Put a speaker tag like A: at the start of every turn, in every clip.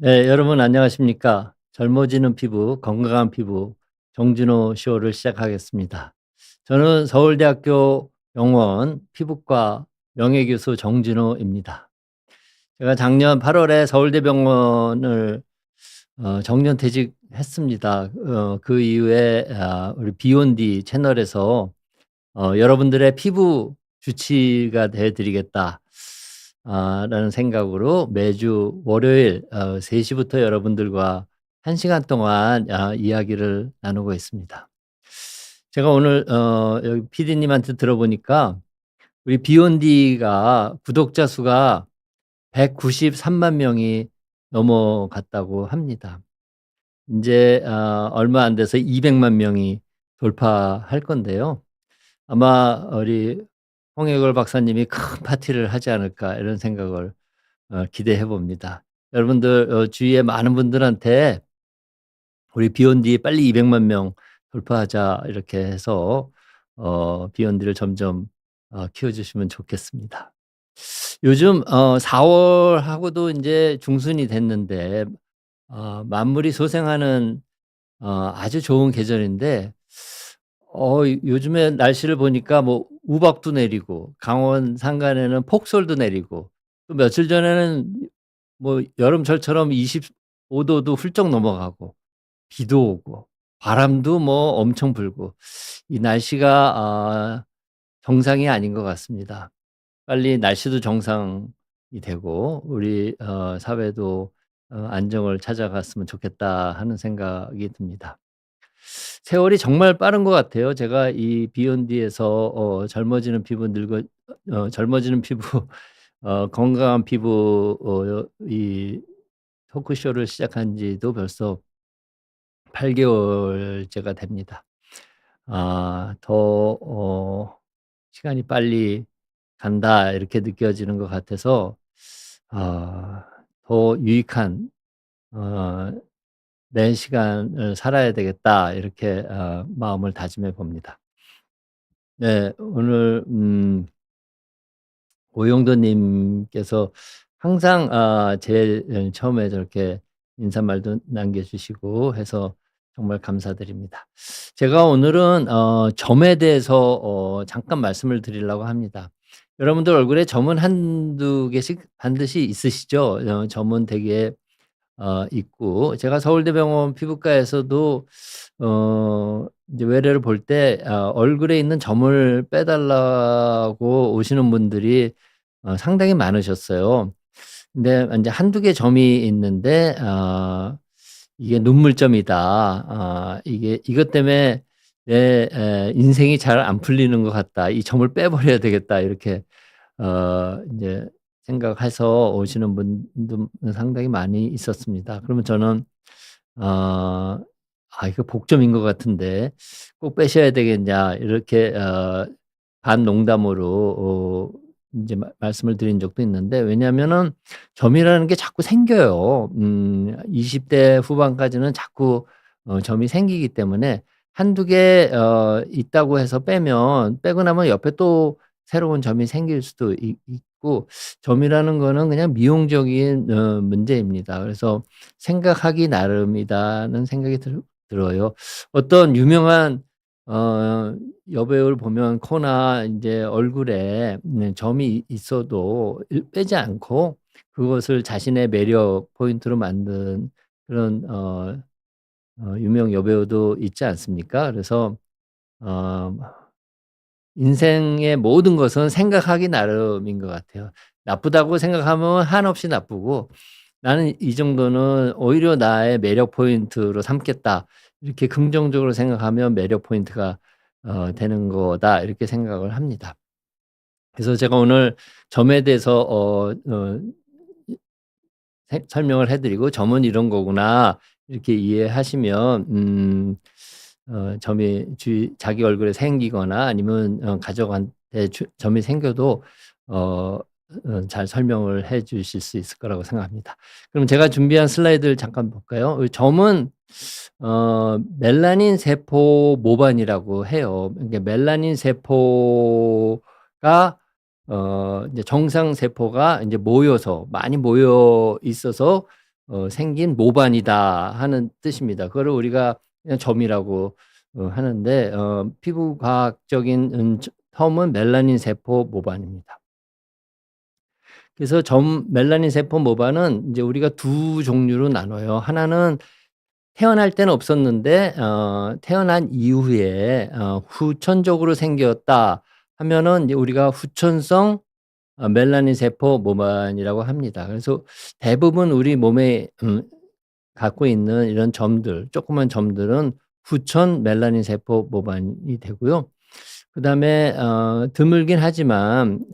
A: 네, 여러분 안녕하십니까? 젊어지는 피부, 건강한 피부 정진호 쇼를 시작하겠습니다. 저는 서울대학교 병원 피부과 명예교수 정진호입니다. 제가 작년 8월에 서울대병원을 정년퇴직했습니다. 그 이후에 우리 비욘디 채널에서 여러분들의 피부 주치의가 돼 드리겠다 라는 생각으로 매주 월요일 3 시부터 여러분들과 1 시간 동안 이야기를 나누고 있습니다. 제가 오늘 여기 PD님한테 들어보니까 우리 비욘디가 구독자 수가 193만 명이 넘어갔다고 합니다. 인제 얼마 안 돼서 200만 명이 돌파할 건데요. 아마 우리 홍해걸 박사님이 '큰 파티를 하지 않을까.' 이런 생각을 기대해 봅니다. 여러분들 주위에 많은 분들한테 "우리 비욘디 빨리 200만 명 돌파하자." 이렇게 해서 비욘디를 점점 키워 주시면 좋겠습니다. 요즘 4 월하고도 인제 중순이 됐는데 만물이 소생하는 아주 좋은 계절인데 요즘에 날씨를 보니까 뭐 우박도 내리고 강원 산간에는 폭설도 내리고 또 며칠 전에는 뭐 여름철처럼 25 도도 훌쩍 넘어가고 비도 오고 바람도 뭐 엄청 불고 이 날씨가 정상이 아닌 것 같습니다. 빨리 날씨도 정상이 되고 우리 사회도 안정을 찾아갔으면 좋겠다 하는 생각이 듭니다. 세월이 정말 빠른 것 같아요. 제가 이 비욘디에서 젊어지는 피부 젊어지는 피부 건강한 피부 이 토크쇼를 시작한 지도 벌써 8 개월째가 됩니다. 더 '시간이 빨리 간다.' 이렇게 느껴지는 것 같아서 아 더 유익한 어 '내 시간을 살아야 되겠다.' 이렇게 마음을 다짐해 봅니다. 네. 오늘 오영도 님께서 항상 제일 처음에 저렇게 인사말도 남겨 주시고 해서 정말 감사드립니다. 제가 오늘은 점에 대해서 잠깐 말씀을 드리려고 합니다. 여러분들 얼굴에 점은 한두 개씩 반드시 있으시죠? 점은 되게 있고 제가 서울대병원 피부과에서도 이제 외래를 볼 때 얼굴에 있는 점을 빼 달라고 오시는 분들이 상당히 많으셨어요. 근데 인제 1-2개 점이 있는데 이게 "눈물점이다. 이게 이것 때문에 내 인생이 잘 안 풀리는 것 같다. 이 점을 빼 버려야 되겠다." 이렇게 인제 생각해서 오시는 분도 상당히 많이 있었습니다. 그러면 저는 어 '아 이거 복점인 것 같은데 꼭 빼셔야 되겠냐.' 이렇게 반농담으로 인제 말씀을 드린 적도 있는데 왜냐하면은 점이라는 게 자꾸 생겨요. 20대 후반까지는 자꾸 점이 생기기 때문에 한두 개 있다고 해서 빼고 나면 옆에 또 새로운 점이 생길 수도 있고 점이라는 거는 그냥 미용적인 문제입니다. 그래서 생각하기 나름이다는 생각이 들어요. 어떤 유명한 어 여배우를 보면 코나 인제 얼굴에 점이 있어도 빼지 않고 그것을 자신의 매력 포인트로 만든 그런 유명 여배우도 있지 않습니까? 그래서 어 인생의 모든 것은 생각하기 나름인 것 같아요. 나쁘다고 생각하면 한없이 나쁘고 '나는 이 정도는 오히려 나의 매력 포인트로 삼겠다.' 이렇게 긍정적으로 생각하면 '매력 포인트가 되는 거다.' 이렇게 생각을 합니다. 그래서 제가 오늘 점에 대해서 설명을 해 드리고 '점은 이런 거구나.' 이렇게 이해하시면 점이 자기 얼굴에 생기거나 아니면 가족한테 점이 생겨도 어 잘 설명을 해 주실 수 있을 거라고 생각합니다. 그럼 제가 준비한 슬라이드를 잠깐 볼까요? 이 점은 멜라닌 세포 모반이라고 해요. 이게 멜라닌 세포가 이제 정상 세포가 인제 모여서 많이 모여 있어서 생긴 모반이다 하는 뜻입니다. 그거를 우리가 그냥 점이라고 하는데 피부 과학적인 term은 멜라닌 세포 모반입니다. 그래서 멜라닌 세포 모반은 인제 우리가 두 종류로 나눠요. 하나는 태어날 때는 없었는데 태어난 이후에 후천적으로 생겼다 하면은 이제 우리가 후천성 멜라닌 세포 모반이라고 합니다. 그래서 대부분 우리 몸에 갖고 있는 이런 점들, 조그만 점들은 후천 멜라닌 세포 모반이 되고요. 그다음에 드물긴 하지만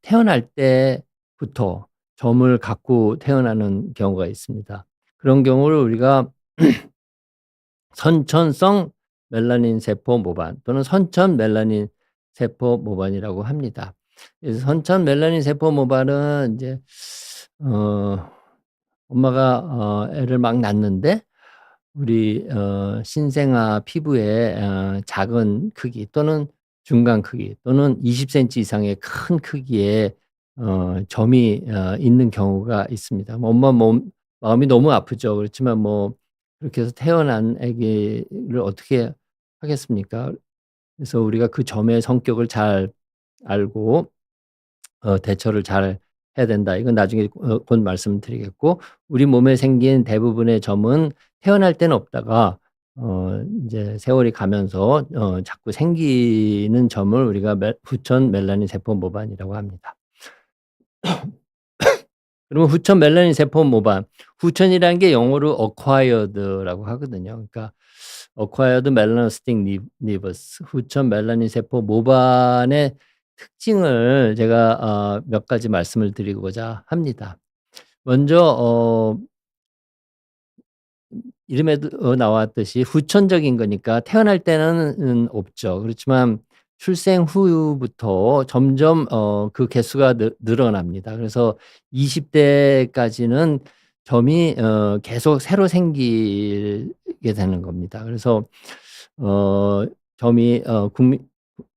A: 태어날 때부터 점을 갖고 태어나는 경우가 있습니다. 그런 경우를 우리가 선천성 멜라닌 세포 모반 또는 선천 멜라닌 세포 모반이라고 합니다. 그래서 선천 멜라닌 세포 모반은 인제 엄마가 애를 막 낳는데 우리 신생아 피부에 작은 크기 또는 중간 크기 또는 20 센티 이상의 큰 크기의 점이 있는 경우가 있습니다. 뭐 엄마 마음이 너무 아프죠. 그렇지만 뭐 그렇게 해서 태어난 아기를 어떻게 하겠습니까? 그래서 우리가 그 점의 성격을 잘 알고 대처를 잘 해야 된다. 이건 나중에 곧 말씀드리겠고, 우리 몸에 생긴 대부분의 점은 태어날 때는 없다가 인제 세월이 가면서 자꾸 생기는 점을 우리가 후천 멜라닌 세포 모반이라고 합니다. 그러면 후천 멜라닌 세포 모반, 후천이라는 게 영어로 acquired라고 하거든요. 그러니까 acquired melanocystic nevus, 후천 멜라닌 세포 모반의 특징을 제가 몇 가지 말씀을 드리고자 합니다. 먼저 이름에도 나왔듯이 후천적인 거니까 태어날 때는 없죠. 그렇지만 출생 후부터 점점 그 개수가 늘어납니다. 그래서 20 대까지는 점이 계속 새로 생기게 되는 겁니다. 그래서 점이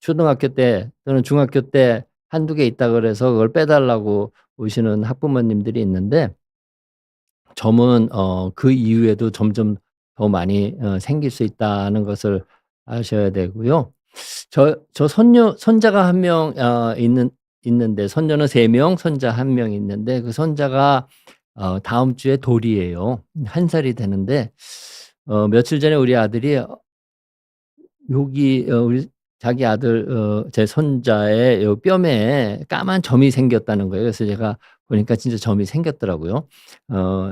A: 초등학교 때 또는 중학교 때 한두 개 있다 그래서 그걸 빼달라고 오시는 학부모님들이 있는데, 점은 그 이후에도 점점 더 많이 생길 수 있다는 것을 아셔야 되고요. 저 손자가 한 명 있는데, 손녀는 3 명, 손자 1명 있는데, 그 손자가 다음 주에 돌이에요. 1 살이 되는데 며칠 전에 우리 아들이 여기 우리 자기 아들 제 손자의 요 뼘에 까만 점이 생겼다는 거예요. 그래서 제가 보니까 진짜 점이 생겼더라고요.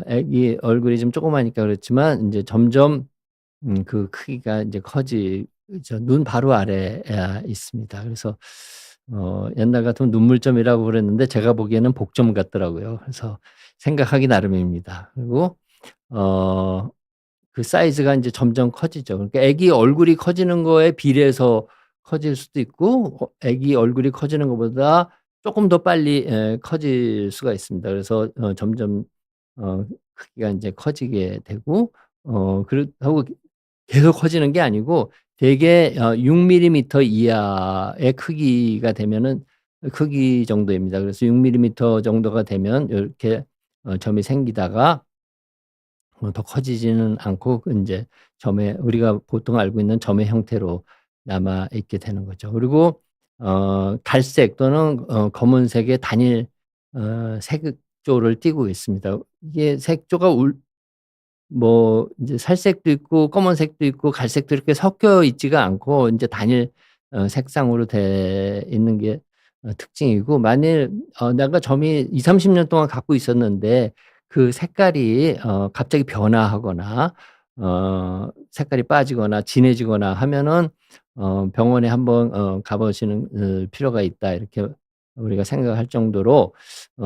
A: 애기 얼굴이 좀 조그마니까 그렇지만 인제 점점 그 크기가 인제 커지죠. 눈 바로 아래에 있습니다. 그래서 옛날 같으면 눈물점이라고 그랬는데 제가 보기에는 복점 같더라고요. 그래서 생각하기 나름입니다. 그리고 어 그 사이즈가 인제 점점 커지죠. 그러니까 애기 얼굴이 커지는 거에 비례해서 커질 수도 있고 애기 얼굴이 커지는 것보다 쪼끔 더 빨리 커질 수가 있습니다. 그래서 점점 크기가 인제 커지게 되고 그렇다고 계속 커지는 게 아니고 대개 6 밀리미터 이하의 크기가 되면은 크기 정도입니다. 그래서 6 밀리미터 정도가 되면 요렇게 점이 생기다가 더 커지지는 않고 인제 점의 우리가 보통 알고 있는 점의 형태로 남아 있게 되는 거죠. 그리고 갈색 또는 검은색의 단일 색조를 띠고 있습니다. 이게 색조가 뭐 인제 살색도 있고 검은색도 있고 갈색도 이렇게 섞여 있지가 않고 인제 단일 색상으로 돼 있는 게 특징이고, 만일 내가 점이 20-30년 동안 갖고 있었는데 그 색깔이 갑자기 변화하거나 색깔이 빠지거나 진해지거나 하면은 병원에 한번 가 보시는 필요가 있다, 이렇게 우리가 생각할 정도로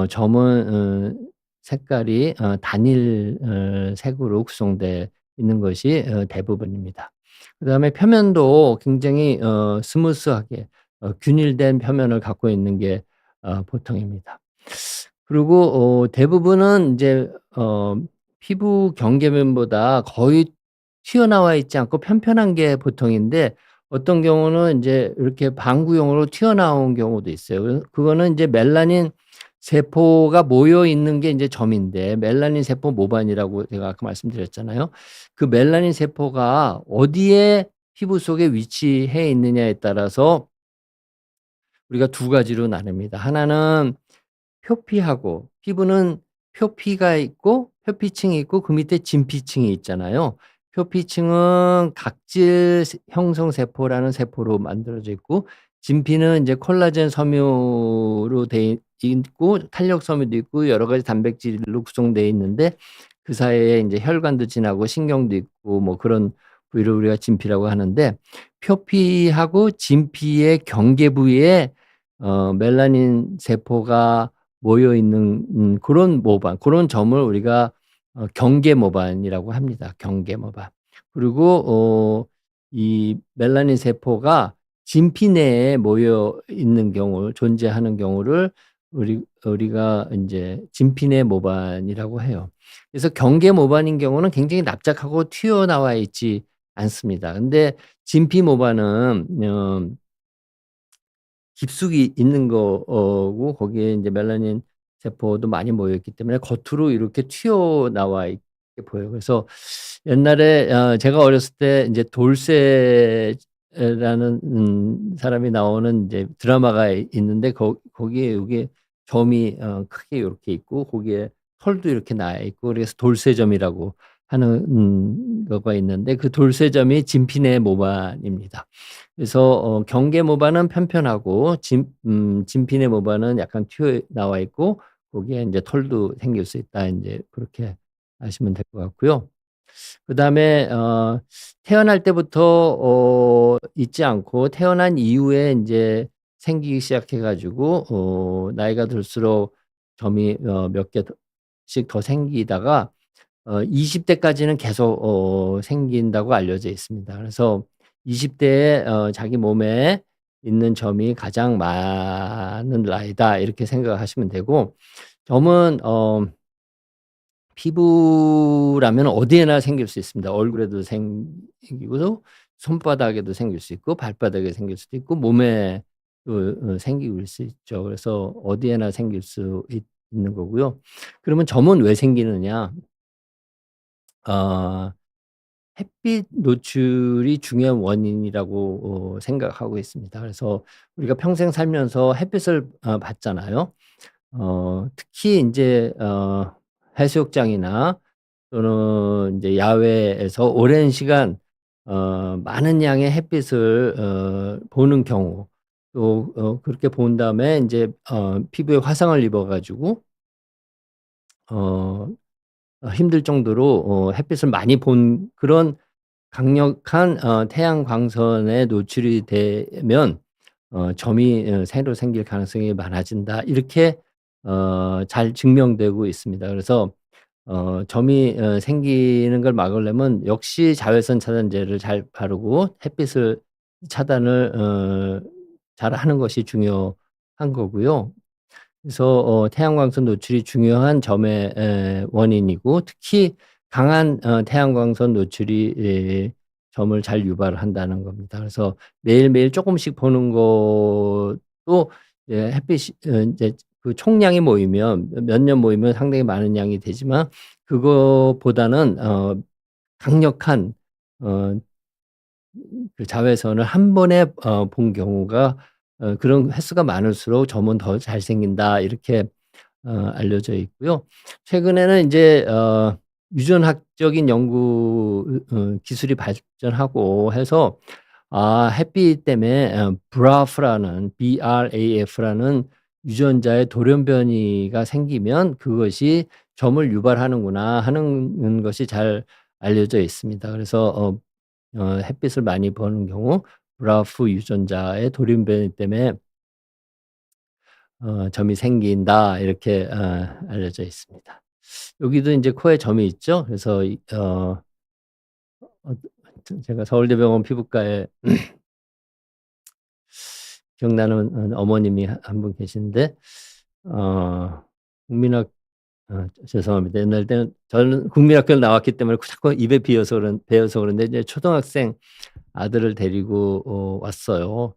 A: 점은 색깔이 단일 색으로 구성돼 있는 것이 대부분입니다. 그다음에 표면도 굉장히 스무스하게 균일된 표면을 갖고 있는 게 보통입니다. 그리고 대부분은 인제 피부 경계면보다 거의 튀어나와 있지 않고 편편한 게 보통인데, 어떤 경우는 인제 이렇게 방구형으로 튀어나온 경우도 있어요. 그거는 인제 멜라닌 세포가 모여 있는 게 인제 점인데 멜라닌 세포 모반이라고 제가 아까 말씀드렸잖아요. 그 멜라닌 세포가 어디에 피부 속에 위치해 있느냐에 따라서 우리가 두 가지로 나눕니다. 하나는 표피하고 피부는 표피가 있고 표피층이 있고 그 밑에 진피층이 있잖아요. 표피층은 각질 형성 세포라는 세포로 만들어져 있고 진피는 인제 콜라겐 섬유로 돼 있고 탄력 섬유도 있고 여러 가지 단백질로 구성되어 있는데 그 사이에 인제 혈관도 지나고 신경도 있고 뭐 그런 부위를 우리가 진피라고 하는데 표피하고 진피의 경계 부위에 멜라닌 세포가 모여 있는 그런 모반 고런 점을 우리가 경계 모반이라고 합니다. 경계 모반. 그리고 이 멜라닌 세포가 진피 내에 모여 있는 경우 존재하는 경우를 우리가 인제 진피 내 모반이라고 해요. 그래서 경계 모반인 경우는 굉장히 납작하고 튀어나와 있지 않습니다. 근데 진피 모반은 깊숙이 있는 거고 거기에 인제 멜라닌 세포도 많이 모여 있기 때문에 겉으로 이렇게 튀어나와 있게 보여요. 그래서 옛날에 제가 어렸을 때 인제 돌쇠라는 사람이 나오는 인제 드라마가 있는데 거기에 요게 점이 크게 요렇게 있고 거기에 털도 이렇게 나 있고 그래서 돌쇠점이라고 하는 거가 있는데 그 돌쇠점이 진피 내 모반입니다. 그래서 경계 모반은 편편하고 진피 내 모반은 약간 튀어나와 있고 거기에 인제 털도 생길 수 있다. 인제 그렇게 아시면 될 것 같고요. 그다음에 태어날 때부터 있지 않고 태어난 이후에 인제 생기기 시작해 가지고 나이가 들수록 점이 몇 개 씩 더 생기다가 20 대까지는 계속 생긴다고 알려져 있습니다. 그래서 20 대에 자기 몸에 있는 점이 가장 많은 나이다 이렇게 생각하시면 되고 점은 피부라면 어디에나 생길 수 있습니다. 얼굴에도 생기고 손바닥에도 생길 수 있고 발바닥에 생길 수도 있고 몸에도 생길 수 있죠. 그래서 어디에나 생길 수 있는 거고요. 그러면 점은 왜 생기느냐? 어 햇빛 노출이 중요한 원인이라고 생각하고 있습니다. 그래서 우리가 평생 살면서 햇빛을 받잖아요. 특히 인제 해수욕장이나 또는 인제 야외에서 오랜 시간 많은 양의 햇빛을 보는 경우 또 그렇게 본 다음에 인제 피부에 화상을 입어 가지고 어 힘들 정도로 햇빛을 많이 본 그런 강력한 태양 광선에 노출이 되면 점이 새로 생길 가능성이 많아진다. 이렇게 잘 증명되고 있습니다. 그래서 점이 생기는 걸 막으려면 역시 자외선 차단제를 잘 바르고 햇빛을 차단을 잘하는 것이 중요한 거고요. 그래서 태양광선 노출이 중요한 점의 원인이고 특히 강한 태양광선 노출이 점을 잘 유발한다는 겁니다. 그래서 매일매일 쪼끔씩 보는 것도 햇빛이 인제 그 총량이 모이면 몇 년 모이면 상당히 많은 양이 되지만 그거보다는 강력한 어 그 자외선을 한 번에 본 경우가 그런 횟수가 많을수록 점은 더 잘 생긴다 이렇게 알려져 있고요. 최근에는 인제 유전학적인 연구 기술이 발전하고 해서 햇빛 때문에 BRAF라는 유전자의 돌연변이가 생기면 그것이 점을 유발하는구나 하는 것이 잘 알려져 있습니다. 그래서 햇빛을 많이 보는 경우 BRAF 유전자의 돌연변이 때문에 점이 생긴다 이렇게 알려져 있습니다. 여기도 인제 코에 점이 있죠. 그래서 어 제가 서울대병원 피부과에 기억나는 어머님이 한 분 계신데 국민학 죄송합니다. 옛날 때는 저는 국민학교를 나왔기 때문에 자꾸 입에 배어서 그런데 이제 초등학생 아들을 데리고 왔어요.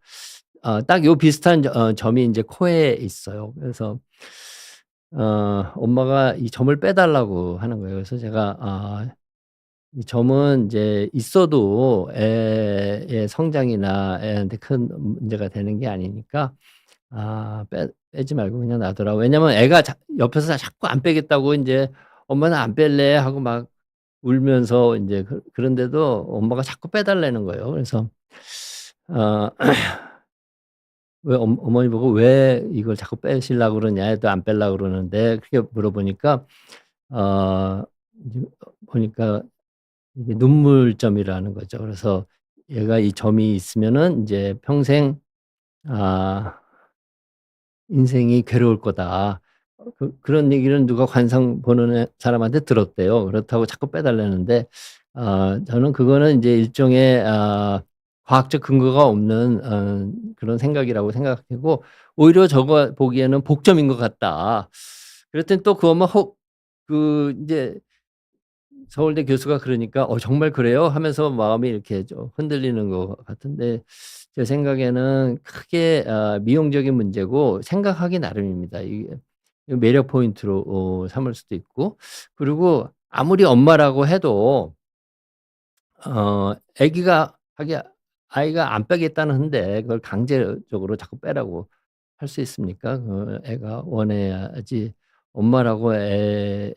A: 딱 요 비슷한 점이 인제 코에 있어요. 그래서 엄마가 이 점을 빼달라고 하는 거예요. 그래서 제가 이 점은 인제 있어도 애의 성장이나 애한테 큰 문제가 되는 게 아니니까 빼지 말고 그냥 놔두라. 왜냐면 애가 옆에서 자꾸 안 빼겠다고 인제 "엄마는 안 뺄래." 하고 막 울면서 인제 그런데도 엄마가 자꾸 빼달라는 거예요. 그래서 어 왜 어머니 보고 "왜 이걸 자꾸 빼시려고 그러냐. 애도 안 빼려고 그러는데." 그렇게 물어보니까 이제 보니까 이게 눈물점이라는 거죠. 그래서 얘가 이 점이 있으면은 인제 평생 아 '인생이 괴로울 거다.' 그런 얘기를 누가 관상 보는 사람한테 들었대요. 그렇다고 자꾸 빼달라는데 저는 그거는 인제 일종의 과학적 근거가 없는 그런 생각이라고 생각하고 오히려 저거 보기에는 복점인 것 같다. 그랬더니 또 그 엄마 인제 서울대 교수가 그러니까 정말 그래요?" 하면서 마음이 이렇게 좀 흔들리는 것 같은데 제 생각에는 크게 미용적인 문제고 생각하기 나름입니다. 이게 매력 포인트로 삼을 수도 있고 그리고 아무리 엄마라고 해도 아기가 아이가 안 빼겠다는 한데 그걸 강제적으로 자꾸 빼라고 할 수 있습니까? 애가 원해야지 엄마라고 애의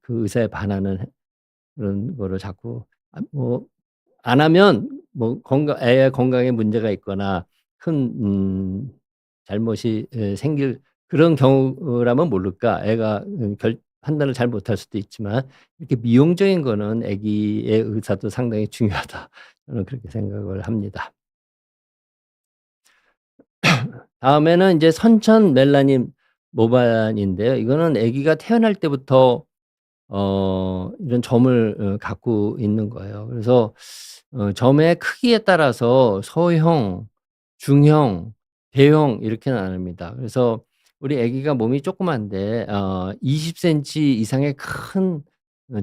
A: 그 의사에 반하는 그런 거를 자꾸 안 하면 애의 건강에 문제가 있거나 큰 잘못이 생길 그런 경우라면 모를까. 애가 판단을 잘 못할 수도 있지만 이렇게 미용적인 거는 아기의 의사도 상당히 중요하다. 저는 그렇게 생각을 합니다. 다음에는 인제 선천 멜라닌 모반인데요. 이거는 아기가 태어날 때부터 이런 점을 갖고 있는 거예요. 그래서 점의 크기에 따라서 소형, 중형, 대형 이렇게 나뉩니다. 그래서 우리 아기가 몸이 조그만데 20 센티 이상의 큰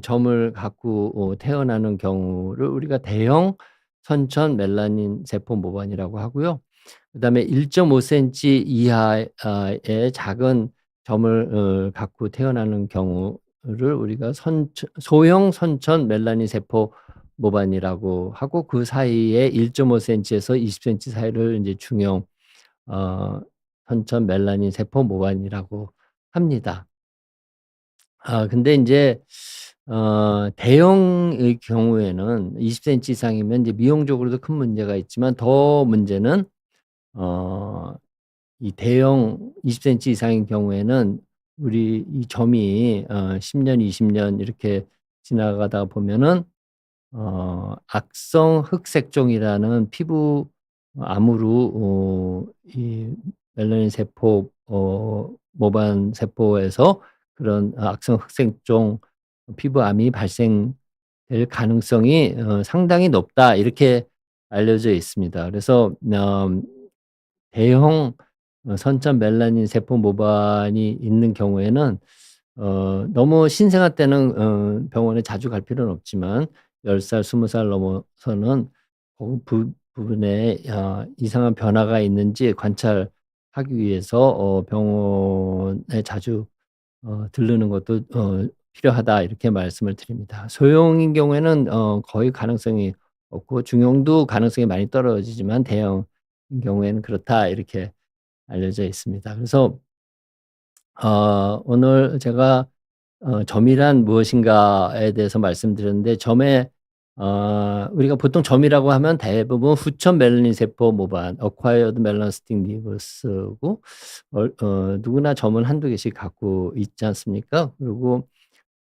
A: 점을 갖고 태어나는 경우를 우리가 대형 선천 멜라닌 세포 모반이라고 하고요. 그다음에 1.5 센티 이하의 작은 점을 갖고 태어나는 경우를 우리가 소형 선천 멜라닌 세포 모반이라고 하고 그 사이에 1.5 센티에서 20 센티 사이를 인제 중형 어 선천 멜라닌 세포 모반이라고 합니다. 근데 인제 대형의 경우에는 20 센티 이상이면 이제 미용적으로도 큰 문제가 있지만 더 문제는 어 이 대형 20 센티 이상인 경우에는 우리 이 점이 10 년, 20년 이렇게 지나가다 보면은 악성 흑색종이라는 피부 암으로 이 멜라닌 세포 모반 세포에서 그런 악성 흑색종 피부암이 발생될 가능성이 상당히 높다 이렇게 알려져 있습니다. 그래서 대형 선천 멜라닌 세포 모반이 있는 경우에는 너무 신생아 때는 병원에 자주 갈 필요는 없지만 10 살, 20살 넘어서는 부분에 이상한 변화가 있는지 관찰하기 위해서 병원에 자주 들르는 것도 필요하다 이렇게 말씀을 드립니다. 소형인 경우에는 거의 가능성이 없고 중형도 가능성이 많이 떨어지지만 대형인 경우에는 그렇다 이렇게 알려져 있습니다. 그래서 오늘 제가 점이란 무엇인가에 대해서 말씀드렸는데 우리가 보통 점이라고 하면 대부분 후천 멜라닌 세포 모반 acquired melanopsin nevus고 누구나 점은 한두 개씩 갖고 있지 않습니까? 그리고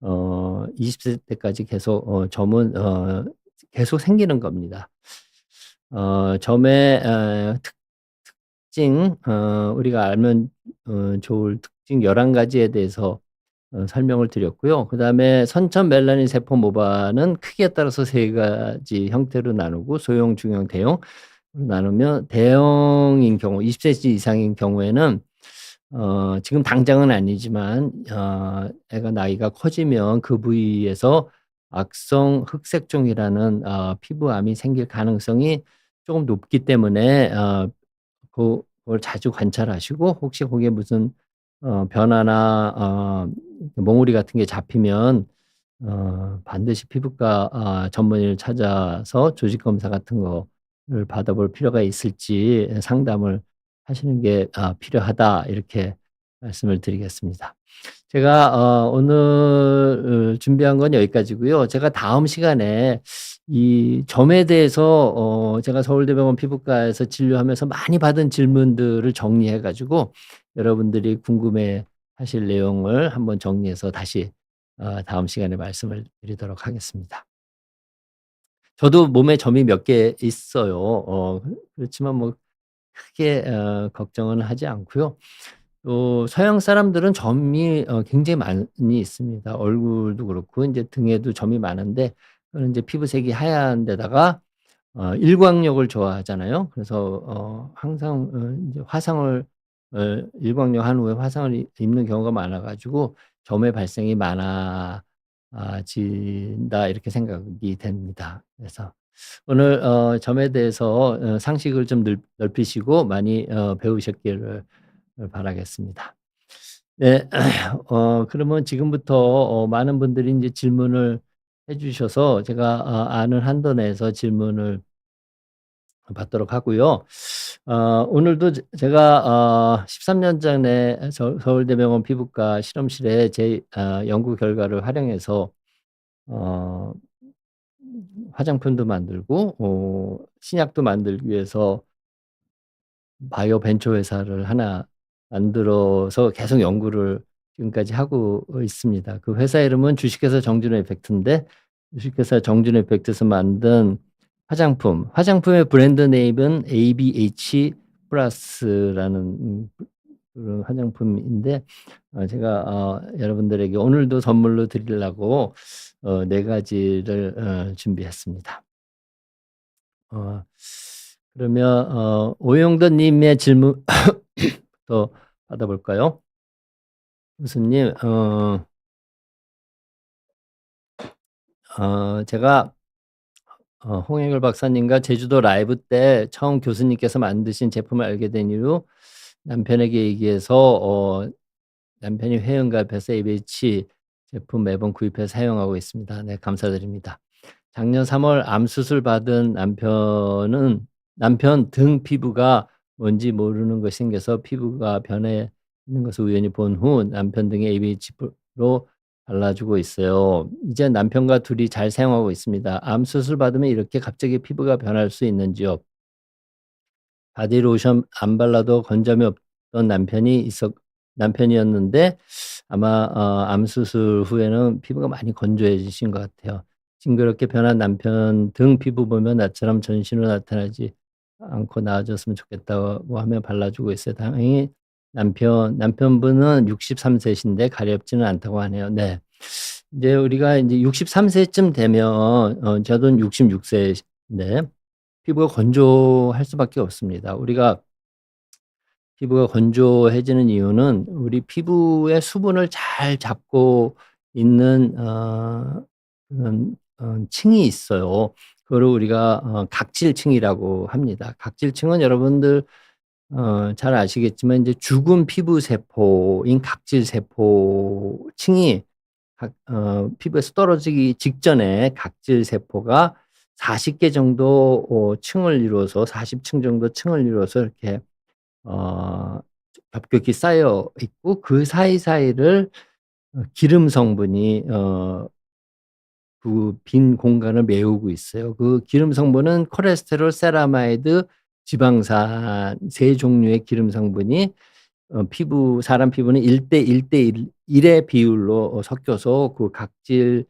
A: 20세 때까지 계속 점은 계속 생기는 겁니다. 점의 특징 우리가 알면 좋을 특징 11 가지에 대해서 설명을 드렸고요. 그다음에 선천 멜라닌 세포 모반은 크기에 따라서 3 가지 형태로 나누고 소형, 중형, 대형으로 나누면 대형인 경우 20 센티 이상인 경우에는 지금 당장은 아니지만 애가 나이가 커지면 그 부위에서 악성 흑색종이라는 피부암이 생길 가능성이 쪼금 높기 때문에 그걸 자주 관찰하시고 혹시 거기에 무슨 변화나 몽우리 같은 게 잡히면 반드시 피부과 전문의를 찾아서 조직 검사 같은 거를 받아볼 필요가 있을지 상담을 하시는 게 필요하다 이렇게 말씀을 드리겠습니다. 제가 오늘 준비한 건 여기까지고요. 제가 다음 시간에 이 점에 대해서 제가 서울대병원 피부과에서 진료하면서 많이 받은 질문들을 정리해 가지고 여러분들이 궁금해하실 내용을 한번 정리해서 다시 다음 시간에 말씀을 드리도록 하겠습니다. 저도 몸에 점이 몇 개 있어요. 그렇지만 뭐 크게 걱정은 하지 않고요. 또 서양 사람들은 점이 굉장히 많이 있습니다. 얼굴도 그렇고 인제 등에도 점이 많은데 그거는 인제 피부색이 하얀 데다가 일광욕을 좋아하잖아요. 그래서 항상 인제 화상을 일광욕 한 후에 화상을 입는 경우가 많아 가지고 '점의 발생이 많아 진다.' 이렇게 생각이 됩니다. 그래서 오늘 점에 대해서 상식을 좀 넓히시고 많이 배우셨기를 바라겠습니다. 네. 그러면 지금부터 많은 분들이 인제 질문을 해 주셔서 제가 아는 한도 내에서 질문을 받도록 하고요. 오늘도 제가 13년 전에 서울대병원 피부과 실험실에 제 연구 결과를 활용해서 어 화장품도 만들고 신약도 만들기 위해서 바이오 벤처 회사를 하나 만들어서 계속 연구를 지금까지 하고 있습니다. 그 회사 이름은 주식회사 정준호 이펙트인데 주식회사 정준호 이펙트에서 만든 화장품의 브랜드 네임은 ABH 플러스라는 그런 화장품인데 제가 여러분들에게 오늘도 선물로 드리려고 4 가지를 준비했습니다. 어 그러면 오영돈 님의 질문 또 받아볼까요? 교수님 제가 홍해결 박사님과 제주도 라이브 때 처음 교수님께서 만드신 제품을 알게 된 이후 남편에게 얘기해서 남편이 회원가입해서 ABH 제품 매번 구입해서 사용하고 있습니다. 네, 감사드립니다. 작년 3월 암 수술 받은 남편 등 피부가 뭔지 모르는 것이 생겨서 피부가 변해 있는 것을 우연히 본 후 남편 등의 ABH로 발라주고 있어요. 이제 남편과 둘이 잘 사용하고 있습니다. 암 수술 받으면 이렇게 갑자기 피부가 변할 수 있는지요? 바디로션 안 발라도 건점이 없던 남편이었는데 아마 암 수술 후에는 피부가 많이 건조해지신 것 같아요. 징그럽게 변한 남편 등 피부 보면 나처럼 전신으로 나타나지 않고 나아졌으면 좋겠다고 하며 발라주고 있어요. 다행히 남편분은 63 세신데 가렵지는 않다고 하네요. 네. 이제 우리가 인제 63 세쯤 되면 저도 66 세인데 피부가 건조할 수밖에 없습니다. 우리가 피부가 건조해지는 이유는 우리 피부의 수분을 잘 잡고 있는 그런 층이 있어요. 그거를 우리가 각질층이라고 합니다. 각질층은 여러분들 잘 아시겠지만 인제 죽은 피부 세포인 각질 세포층이 피부에서 떨어지기 직전에 각질 세포가 40개 정도 층을 이루어서 40층 정도 층을 이루어서 이렇게 어 겹겹이 쌓여 있고 그 사이사이를 기름 성분이 그 빈 공간을 메우고 있어요. 그 기름 성분은 콜레스테롤, 세라마이드, 지방산 세 종류의 기름 성분이 사람 피부는 1대 1대 1의 비율로 섞여서 그 각질층의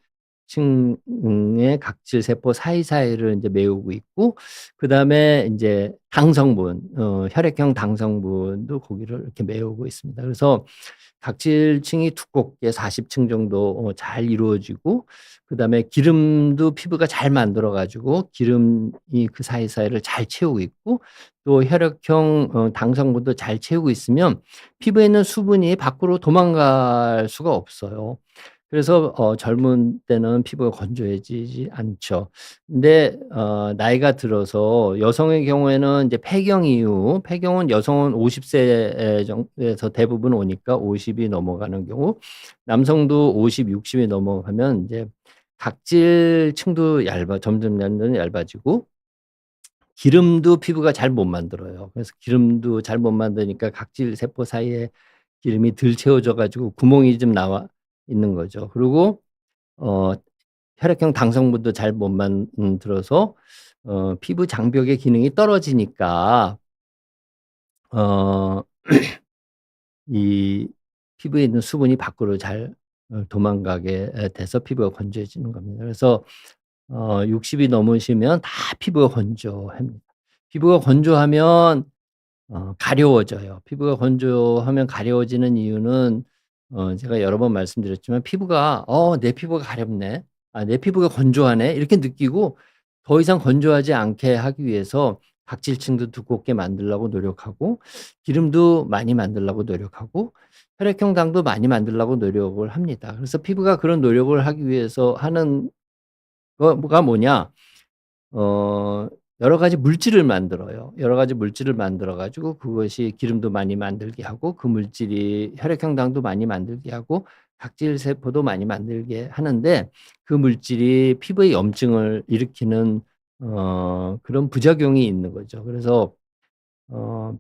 A: 각질 세포 사이사이를 인제 메우고 있고 그다음에 인제 당 성분 혈액형 당 성분도 거기를 이렇게 메우고 있습니다. 그래서 각질층이 두껍게 40층 정도 잘 이루어지고 그다음에 기름도 피부가 잘 만들어 가지고 기름이 그 사이사이를 잘 채우고 있고 또 혈액형 당 성분도 잘 채우고 있으면 피부에 있는 수분이 밖으로 도망갈 수가 없어요. 그래서 젊은 때는 피부가 건조해지지 않죠. 근데 나이가 들어서 여성의 경우에는 이제 폐경 이후 폐경은 여성은 50세 정도에서 대부분 오니까 50이 넘어가는 경우 남성도 50, 60이 넘어가면 이제 각질층도 점점 얇아지고 기름도 피부가 잘 못 만들어요. 그래서 기름도 잘 못 만드니까 각질 세포 사이에 기름이 덜 채워져 가지고 구멍이 좀 나와 있는 거죠. 그리고 어 혈액형 당성분도 잘 못 만들어서 피부 장벽의 기능이 떨어지니까 어 이 피부에 있는 수분이 밖으로 잘 도망가게 돼서 피부가 건조해지는 겁니다. 그래서 60이 넘으시면 다 피부가 건조합니다. 피부가 건조하면 가려워져요. 피부가 건조하면 가려워지는 이유는 제가 여러 번 말씀드렸지만 피부가 '내 피부가 가렵네. 내 피부가 건조하네.' 이렇게 느끼고 더 이상 건조하지 않게 하기 위해서 각질층도 두껍게 만들려고 노력하고 기름도 많이 만들려고 노력하고 혈액형 당도 많이 만들려고 노력을 합니다. 그래서 피부가 그런 노력을 하기 위해서 하는 거가 뭐냐? 어 여러 가지 물질을 만들어요. 여러 가지 물질을 만들어 가지고 그것이 기름도 많이 만들게 하고 그 물질이 혈액형 당도 많이 만들게 하고 각질 세포도 많이 만들게 하는데 그 물질이 피부에 염증을 일으키는 그런 부작용이 있는 거죠. 그래서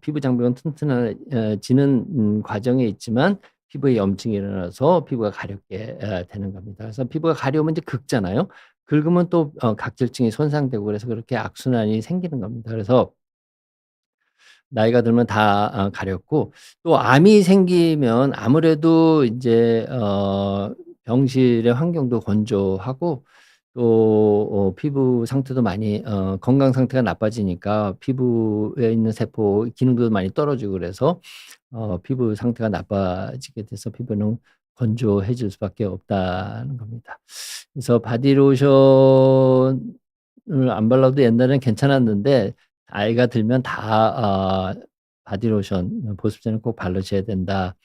A: 피부 장벽은 튼튼해지는 과정에 있지만 피부에 염증이 일어나서 피부가 가렵게 되는 겁니다. 그래서 피부가 가려우면 이제 긁잖아요. 긁으면 또 각질층이 손상되고 그래서 그렇게 악순환이 생기는 겁니다. 그래서 나이가 들면 다 가렵고 또 암이 생기면 아무래도 인제 병실의 환경도 건조하고 또 피부 상태도 많이 건강 상태가 나빠지니까 피부에 있는 세포 기능도 많이 떨어지고 그래서 피부 상태가 나빠지게 돼서 피부는 건조해질 수밖에 없다는 겁니다. 그래서 바디로션을 안 발라도 옛날에는 괜찮았는데 나이가 들면 다 바디로션 보습제는 꼭 바르셔야 된다.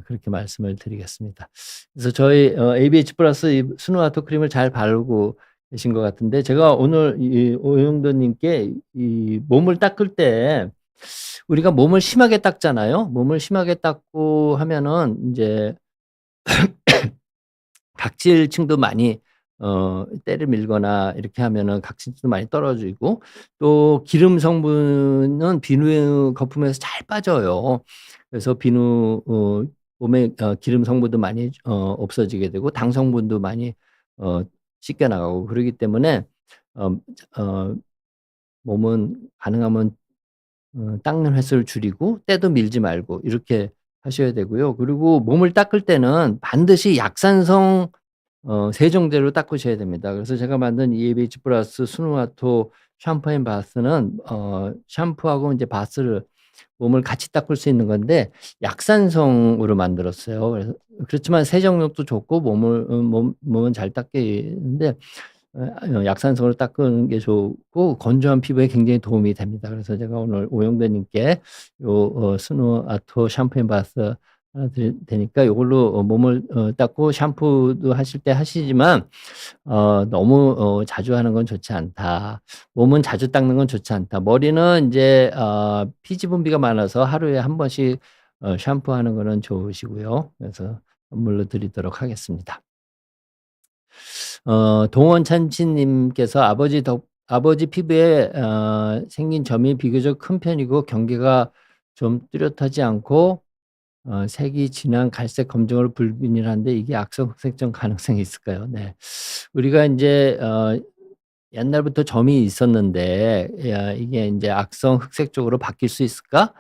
A: 그렇게 말씀을 드리겠습니다. 그래서 저희 ABH 플러스 이 스누아토 크림을 잘 바르고 계신 것 같은데 제가 오늘 이 오영돈 님께 이 몸을 닦을 때 우리가 몸을 심하게 닦잖아요. 몸을 심하게 닦고 하면은 인제 각질층도 많이 때를 밀거나 이렇게 하면은 각질층도 많이 떨어지고 또 기름 성분은 비누 거품에서 잘 빠져요. 그래서 비누 몸에 기름 성분도 많이 없어지게 되고 당 성분도 많이 어 씻겨 나가고 그러기 때문에 어 어 몸은 가능하면 닦는 횟수를 줄이고 때도 밀지 말고 이렇게 하셔야 되고요. 그리고 몸을 닦을 때는 반드시 약산성 세정제로 닦으셔야 됩니다. 그래서 제가 만든 EABH 플러스 스누아토 샴푸 앤 바스는 샴푸하고 인제 바스를 몸을 같이 닦을 수 있는 건데 약산성으로 만들었어요. 그렇지만 세정력도 좋고 몸은 잘 닦이는데 약산성으로 닦는 게 좋고 건조한 피부에 굉장히 도움이 됩니다. 그래서 제가 오늘 오영배 님께 요 스누아토 샴푸 앤 바스 하나 드릴 테니까 요걸로 몸을 닦고 샴푸도 하실 때 하시지만 너무 자주 하는 건 좋지 않다. 몸은 자주 닦는 건 좋지 않다. 머리는 인제 피지 분비가 많아서 하루에 한 번씩 샴푸하는 거는 좋으시고요. 그래서 선물로 드리도록 하겠습니다. 동원찬치 님께서 아버지 피부에 생긴 점이 비교적 큰 편이고 경계가 좀 뚜렷하지 않고 색이 진한 갈색 검정으로 불균일한데 이게 악성 흑색점 가능성이 있을까요? 네. 우리가 인제 옛날부터 점이 있었는데 이게 인제 '악성 흑색 쪽으로 바뀔 수 있을까?'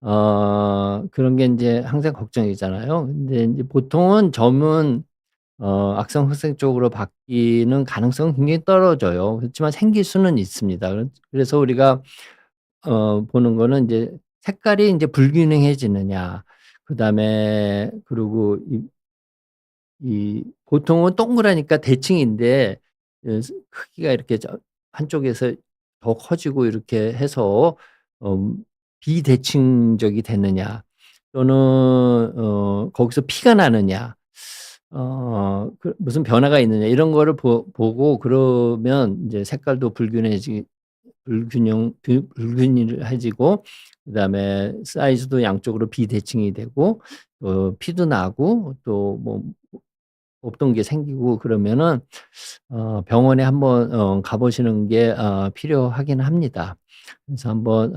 A: 그런 게 인제 항상 걱정이잖아요. 근데 인제 보통은 점은 악성 흑색 쪽으로 바뀌는 가능성은 굉장히 떨어져요. 그렇지만 생길 수는 있습니다. 그래서 우리가 보는 거는 인제 색깔이 인제 불균형해지느냐 그다음에 그리고 보통은 동그라니까 대칭인데 크기가 이렇게 한쪽에서 더 커지고 이렇게 해서 어 비대칭적이 되느냐 또는 거기서 피가 나느냐 무슨 변화가 있느냐 이런 거를 보고 그러면 인제 색깔도 불균일해지고 그다음에 사이즈도 양쪽으로 비대칭이 되고 피도 나고 또 뭐 없던 게 생기고 그러면은 병원에 한번 가 보시는 게 필요하긴 합니다. 그래서 한번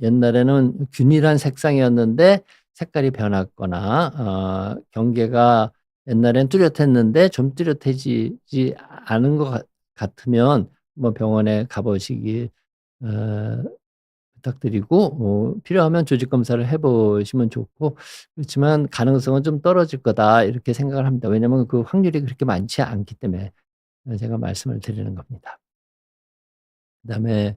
A: 옛날에는 균일한 색상이었는데 색깔이 변했거나 경계가 옛날엔 뚜렷했는데 좀 뚜렷해지지 않은 것 같으면 뭐 병원에 가 보시기 어 부탁드리고 필요하면 조직 검사를 해 보시면 좋고 그렇지만 가능성은 좀 떨어질 거다 이렇게 생각을 합니다. 왜냐하면 그 확률이 그렇게 많지 않기 때문에 제가 말씀을 드리는 겁니다. 그다음에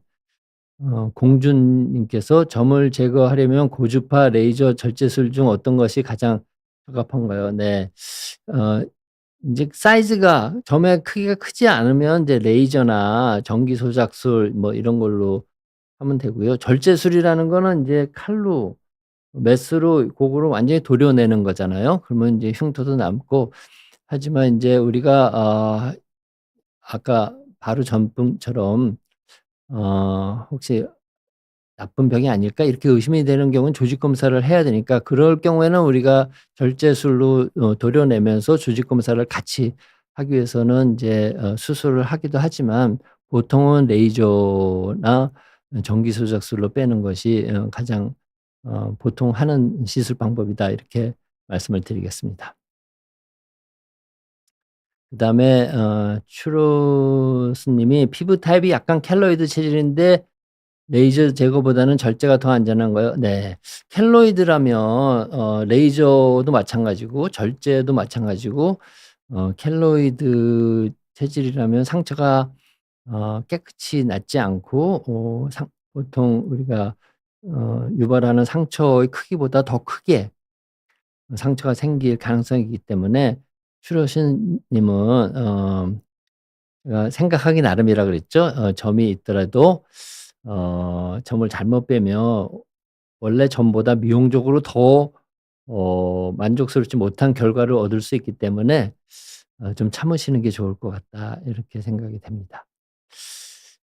A: 공준 님께서 "점을 제거하려면 고주파 레이저 절제술 중 어떤 것이 가장 적합한가요?" 네. 어 인제 사이즈가 점의 크기가 크지 않으면 이제 레이저나 전기 소작술 뭐 이런 걸로 하면 되고요. 절제술이라는 거는 인제 칼로 메스로 고거를 완전히 도려내는 거잖아요. 그러면 인제 흉터도 남고 하지만 인제 우리가 아까 바로 전분처럼 혹시 '나쁜 병이 아닐까?' 이렇게 의심이 되는 경우는 조직 검사를 해야 되니까 그럴 경우에는 우리가 절제술로 도려내면서 조직 검사를 같이 하기 위해서는 인제 수술을 하기도 하지만 보통은 레이저나 전기 소작술로 빼는 것이 가장 보통 하는 시술 방법이다 이렇게 말씀을 드리겠습니다. 그다음에 추로스 님이 "피부 타입이 약간 켈로이드 체질인데 레이저 제거보다는 절제가 더 안전한가요?" 네. 켈로이드라면 레이저도 마찬가지고 절제도 마찬가지고 켈로이드 체질이라면 상처가 깨끗이 낫지 않고 상 보통 우리가 유발하는 상처의 크기보다 더 크게 상처가 생길 가능성이 있기 때문에 추러신 님은 생각하기 나름이라 그랬죠. 점이 있더라도 점을 잘못 빼면 원래 점보다 미용적으로 더 만족스럽지 못한 결과를 얻을 수 있기 때문에 좀 참으시는 게 좋을 것 같다. 이렇게 생각이 됩니다.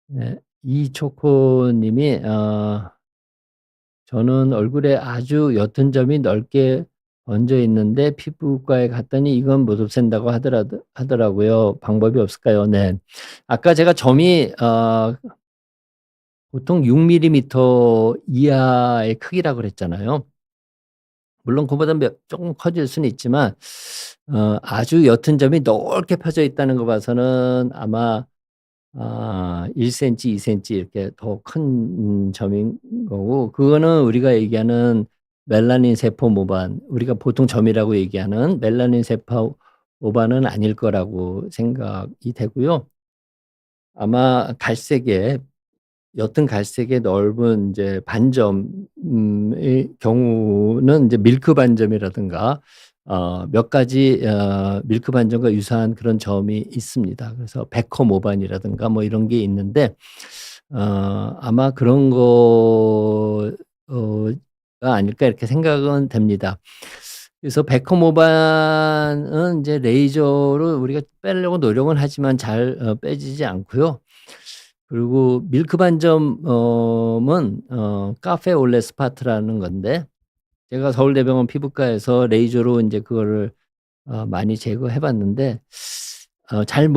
A: 네. 이초코 님이 "저는 얼굴에 아주 옅은 점이 넓게 번져 있는데 피부과에 갔더니 이건 못 없앤다고 하더라고요. 방법이 없을까요?" 네. 아까 제가 점이 보통 6 밀리미터 이하의 크기라고 그랬잖아요. 물론 그보다 쪼금 커질 수는 있지만 아주 옅은 점이 넓게 펴져 있다는 거 봐서는 아마 1 센티, 2 센티 이렇게 더 큰 점인 거고 그거는 우리가 얘기하는 멜라닌 세포 모반 우리가 보통 점이라고 얘기하는 멜라닌 세포 모반은 아닐 거라고 생각이 되고요. 아마 갈색의 옅은 갈색의 넓은 인제 반점의 경우는 인제 밀크 반점이라든가 몇 가지 밀크 반점과 유사한 그런 점이 있습니다. 그래서 베커 모반이라든가 뭐 이런 게 있는데 아마 그런 거 가 아닐까 이렇게 생각은 됩니다. 그래서 베커 모반은 인제 레이저로 우리가 빼려고 노력은 하지만 잘 빼지지 않고요. 그리고 밀크 반점 은 카페 올레 스파트라는 건데 제가 서울대병원 피부과에서 레이저로 인제 그거를 많이 제거해 봤는데 잘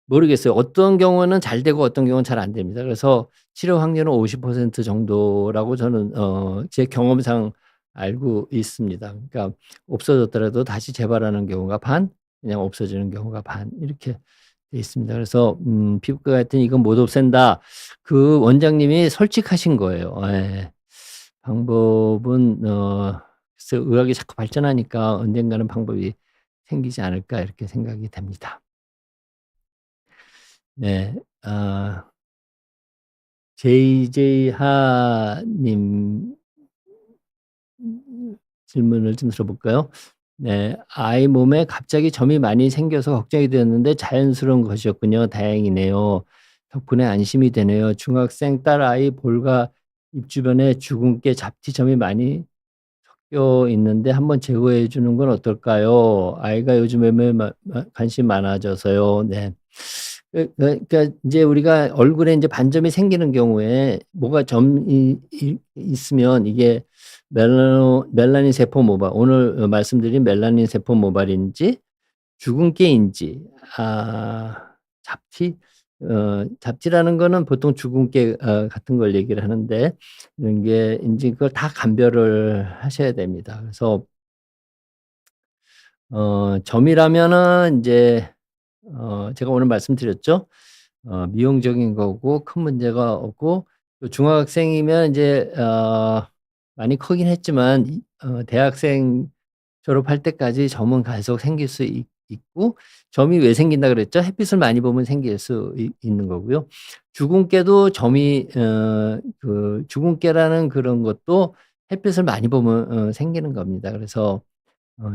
A: 모르겠어요. 어떤 경우는 잘 되고 어떤 경우는 잘 안 됩니다. 그래서 치료 확률은 50% 정도라고 저는 제 경험상 알고 있습니다. 그러니까 없어졌더라도 다시 재발하는 경우가 반, 그냥 없어지는 경우가 반 이렇게 돼 있습니다. 그래서 피부과 갔더니 "이건 못 없앤다." 그 원장님이 솔직하신 거예요. 예. 방법은 글쎄요. 의학이 자꾸 발전하니까 '언젠가는 방법이 생기지 않을까.' 이렇게 생각이 됩니다. 네. JJ 하님 질문을 좀 들어볼까요? 네. "아이 몸에 갑자기 점이 많이 생겨서 걱정이 되었는데 자연스러운 것이었군요. 다행이네요. 덕분에 안심이 되네요. 중학생 딸아이 볼과 입 주변에 주근깨 잡티점이 많이 껴 있는데 한번 제거해 주는 건 어떨까요? 아이가 요즘에 관심이 많아져서요. 네. 그러니까 인제 우리가 얼굴에 인제 반점이 생기는 경우에 뭐가 점이 있으면 이게 멜라닌 세포 모발, 오늘 말씀드린 멜라닌 세포 모발인지 주근깨인지, 잡티? 잡티라는 거는 보통 주근깨 같은 걸 얘기를 하는데, 이런 게 인제 그걸 다 감별을 하셔야 됩니다. 그래서 점이라면은 인제 제가 오늘 말씀드렸죠. 미용적인 거고 큰 문제가 없고, 또 중학생이면 인제 많이 크긴 했지만 대학생 졸업할 때까지 점은 계속 생길 수 있고, 점이 왜 생긴다 그랬죠? 햇빛을 많이 보면 생길 수 있는 거고요. 주근깨도 점이 주근깨라는 그런 것도 햇빛을 많이 보면 생기는 겁니다. 그래서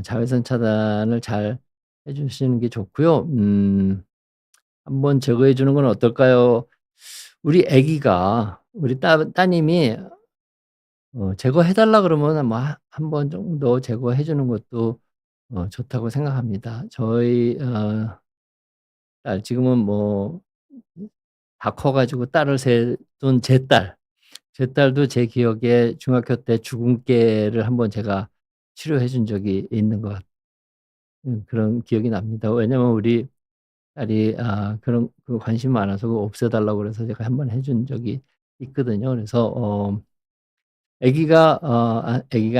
A: 자외선 차단을 잘 해 주시는 게 좋고요. 한번 제거해 주는 건 어떨까요? 우리 아기가, 우리 따님이 제거해 달라 그러면 뭐 한 번 정도 제거해 주는 것도 좋다고 생각합니다. 저희 딸 지금은 뭐 다 커 가지고 딸을 둔 제 딸도 제 기억에 중학교 때 주근깨를 한번 제가 치료해 준 적이 있는 것 그런 기억이 납니다. 왜냐면 우리 딸이 그런 관심이 많아서 그거 없애 달라고 그래서 제가 한번 해준 적이 있거든요. 그래서 아기가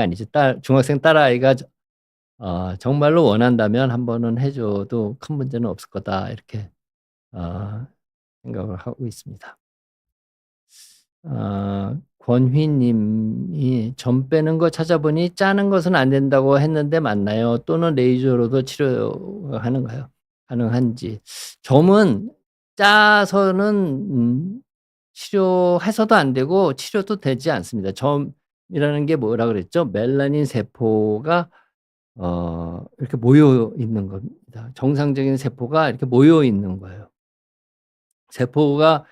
A: 아니죠. 중학생 딸아이가 정말로 원한다면 한 번은 해 줘도 큰 문제는 없을 거다, 이렇게 어 생각을 하고 있습니다. 권휘 님이 "점 빼는 거 찾아보니 짜는 것은 안 된다고 했는데 맞나요? 또는 레이저로도 치료하는가요? 가능한지." 점은 짜서는 치료해서도 안 되고 치료도 되지 않습니다. 점이라는 게 뭐라 그랬죠? 멜라닌 세포가 이렇게 모여 있는 겁니다. 정상적인 세포가 이렇게 모여 있는 거예요. 세포가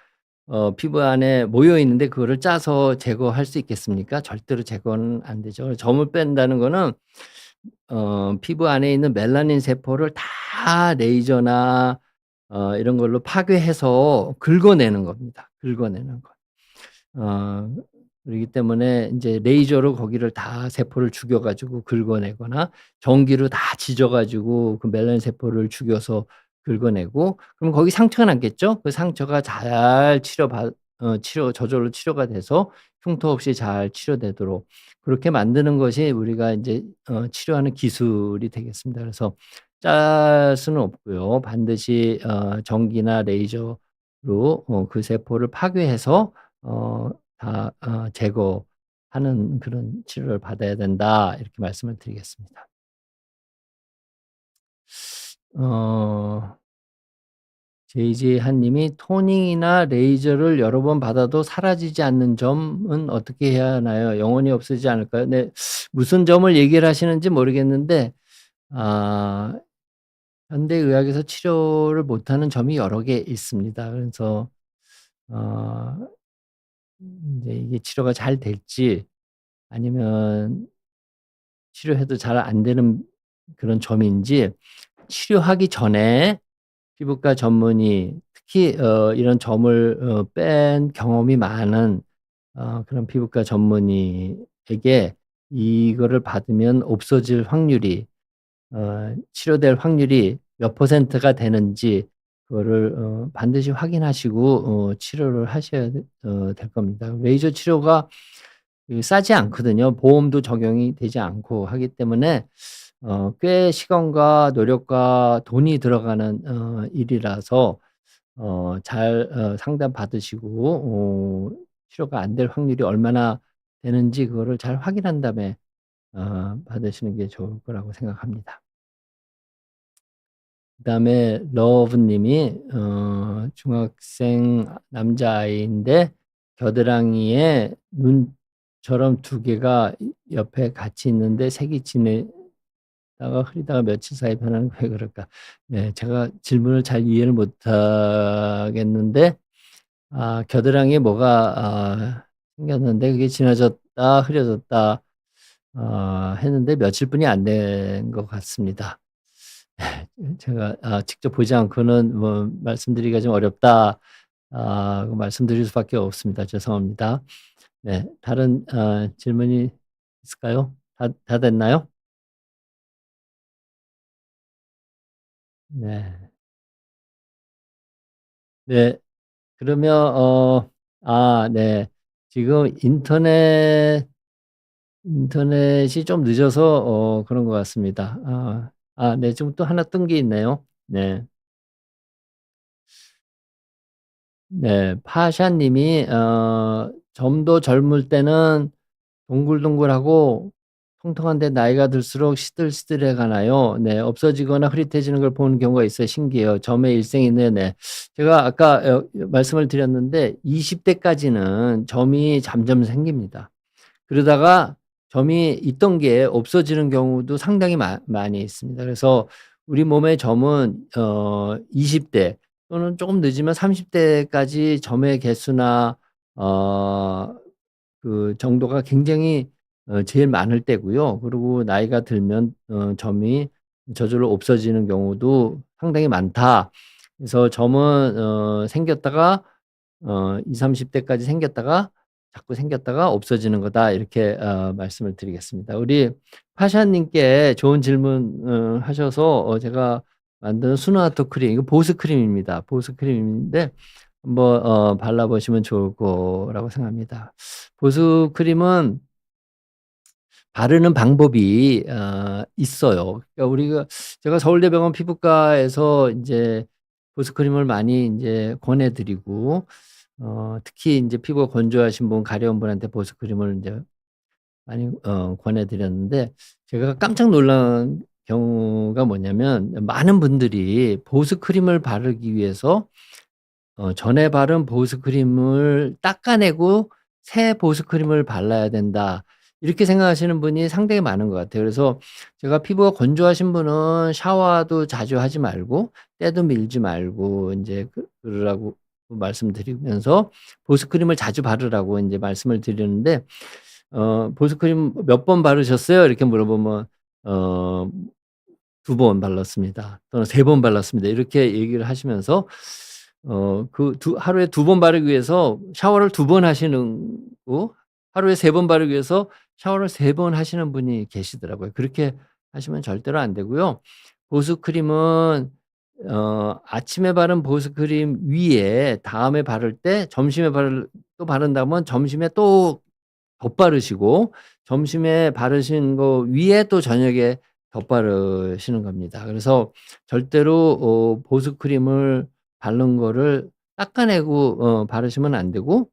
A: 피부 안에 모여 있는데 그거를 짜서 제거할 수 있겠습니까? 절대로 제거는 안 되죠. 점을 뺀다는 거는 피부 안에 있는 멜라닌 세포를 다 레이저나 이런 걸로 파괴해서 긁어내는 겁니다. 긁어내는 거. 어 그러기 때문에 인제 레이저로 거기를 다 세포를 죽여 가지고 긁어내거나, 전기로 다 지져 가지고 그 멜라닌 세포를 죽여서 긁어내고, 그럼 거기 상처가 남겠죠? 그 상처가 잘 저절로 치료가 돼서 흉터 없이 잘 치료되도록 그렇게 만드는 것이 우리가 인제 치료하는 기술이 되겠습니다. 그래서 짤 수는 없고요. 반드시 전기나 레이저로 그 세포를 파괴해서 다 제거하는 그런 치료를 받아야 된다, 이렇게 말씀을 드리겠습니다. 어 JJ 한 님이 "토닝이나 레이저를 여러 번 받아도 사라지지 않는 점은 어떻게 해야 하나요? 영원히 없어지지 않을까요?" 네. 무슨 점을 얘기를 하시는지 모르겠는데, 아 현대의학에서 치료를 못하는 점이 여러 개 있습니다. 그래서 어 인제 이게 치료가 잘 될지, 아니면 치료해도 잘 안 되는 그런 점인지, 치료하기 전에 피부과 전문의, 특히 이런 점을 뺀 경험이 많은 그런 피부과 전문의에게 이거를 받으면 없어질 확률이, 치료될 확률이 몇 퍼센트가 되는지 그거를 반드시 확인하시고 치료를 하셔야 될 겁니다. 레이저 치료가 싸지 않거든요. 보험도 적용이 되지 않고 하기 때문에 꽤 시간과 노력과 돈이 들어가는 일이라서 잘 상담 받으시고 치료가 안 될 확률이 얼마나 되는지 그거를 잘 확인한 다음에 받으시는 게 좋을 거라고 생각합니다. 그다음에 러브 님이 중학생 남자아이인데 겨드랑이에 눈처럼 두 개가 옆에 같이 있는데 색이 진하다가 흐리다가 며칠 사이에 변하는 게 왜 그럴까? 네, 제가 질문을 잘 이해를 못 하겠는데, 겨드랑이에 뭐가 생겼는데 그게 진해졌다, 흐려졌다, 했는데 며칠뿐이 안 된 것 같습니다. 제가 직접 보지 않고는 뭐 말씀드리기가 좀 어렵다 그 말씀드릴 수밖에 없습니다. 죄송합니다. 네. 다른 질문이 있을까요? 다 됐나요? 네. 네. 그러면 네. 지금 인터넷이 좀 늦어서 그런 것 같습니다. 네. 지금 또 하나 뜬 게 있네요. 네. 네. 파샤 님이 "점도 젊을 때는 동글동글하고 통통한데 나이가 들수록 시들시들해 가나요? 네. 없어지거나 흐릿해지는 걸 보는 경우가 있어요. 신기해요. 점의 일생이." 네네. 제가 아까 말씀을 드렸는데 20 대까지는 점이 잠잠 생깁니다. 그러다가 점이 있던 게 없어지는 경우도 상당히 많이 있습니다. 그래서 우리 몸의 점은 20대 또는 쪼금 늦으면 30 대까지 점의 개수나 어 그 정도가 굉장히 제일 많을 때고요. 그리고 나이가 들면 점이 저절로 없어지는 경우도 상당히 많다. 그래서 점은 생겼다가 20-30 대까지 생겼다가 자꾸 생겼다가 없어지는 거다. 이렇게 말씀을 드리겠습니다. 우리 파샤 님께 좋은 질문 하셔서 제가 만든 스누아토 크림 이거 보습 크림입니다. 보습 크림인데 한번 발라 보시면 좋을 거라고 생각합니다. 보습 크림은 바르는 방법이 있어요. 그러니까 우리가 제가 서울대병원 피부과에서 인제 보습 크림을 많이 인제 권해 드리고 특히 인제 피부가 건조하신 분, 가려운 분한테 보습 크림을 인제 많이 권해 드렸는데 제가 깜짝 놀란 경우가 뭐냐면 많은 분들이 보습 크림을 바르기 위해서 전에 바른 보습크림을 닦아내고 새 보습크림을 발라야 된다. 이렇게 생각하시는 분이 상당히 많은 것 같아요. 그래서 제가 피부가 건조하신 분은 샤워도 자주 하지 말고 때도 밀지 말고 인제 그러라고 말씀드리면서 보습크림을 자주 바르라고 인제 말씀을 드리는데 "보습크림 몇 번 바르셨어요?" 이렇게 물어보면 어 "2번 발랐습니다." 또는 "3번 발랐습니다." 이렇게 얘기를 하시면서 그 하루에 2번 바르기 위해서 샤워를 2번 하시는 고 하루에 3번 바르기 위해서 샤워를 3번 하시는 분이 계시더라고요. 그렇게 하시면 절대로 안 되고요. 보습크림은 아침에 바른 보습크림 위에 다음에 바를 때 점심에 또 바른다면 점심에 또 덧바르시고 점심에 바르신 거 위에 또 저녁에 덧바르시는 겁니다. 그래서 절대로 보습크림을 바른 거를 닦아내고 바르시면 안 되고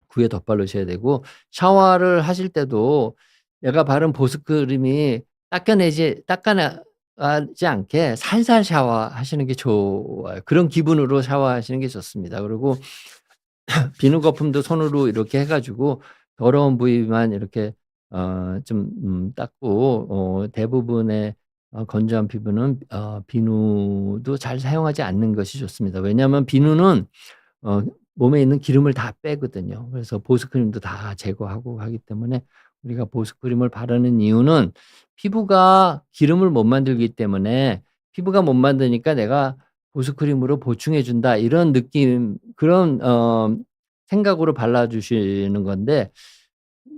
A: 그 위에 덧바르셔야 되고 샤워를 하실 때도 내가 바른 보습크림이 닦아나가지 않게 살살 샤워하시는 게 좋아요. 그런 기분으로 샤워하시는 게 좋습니다. 그리고 비누 거품도 손으로 이렇게 해 가지고 더러운 부위만 이렇게 좀 닦고 대부분의 건조한 피부는 비누도 잘 사용하지 않는 것이 좋습니다. 왜냐하면 비누는 어 몸에 있는 기름을 다 빼거든요. 그래서 보습크림도 다 제거하고 하기 때문에 우리가 보습크림을 바르는 이유는 피부가 기름을 못 만들기 때문에 '피부가 못 만드니까 내가 보습크림으로 보충해 준다.' 이런 느낌 그런 생각으로 발라 주시는 건데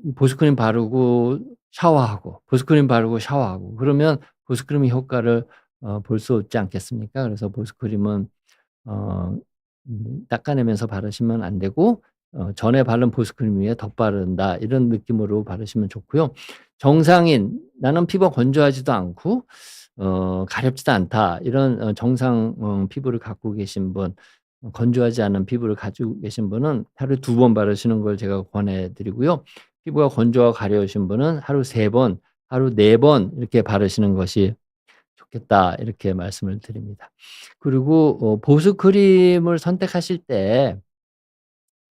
A: 이 보습크림 바르고 샤워하고 보습크림 바르고 샤워하고 그러면 보습크림의 효과를 볼 수 없지 않겠습니까? 그래서 보습크림은 어 닦아내면서 바르시면 안 되고 전에 바른 보습크림 위에 덧바른다 이런 느낌으로 바르시면 좋고요. 정상인 '나는 피부가 건조하지도 않고 가렵지도 않다.' 이런 정상 피부를 갖고 계신 분 건조하지 않은 피부를 가지고 계신 분은 하루에 2번 바르시는 걸 제가 권해 드리고요. 피부가 건조하고 가려우신 분은 하루 3번, 하루 4번 이렇게 바르시는 것이 좋겠다 이렇게 말씀을 드립니다. 그리고 보습 크림을 선택하실 때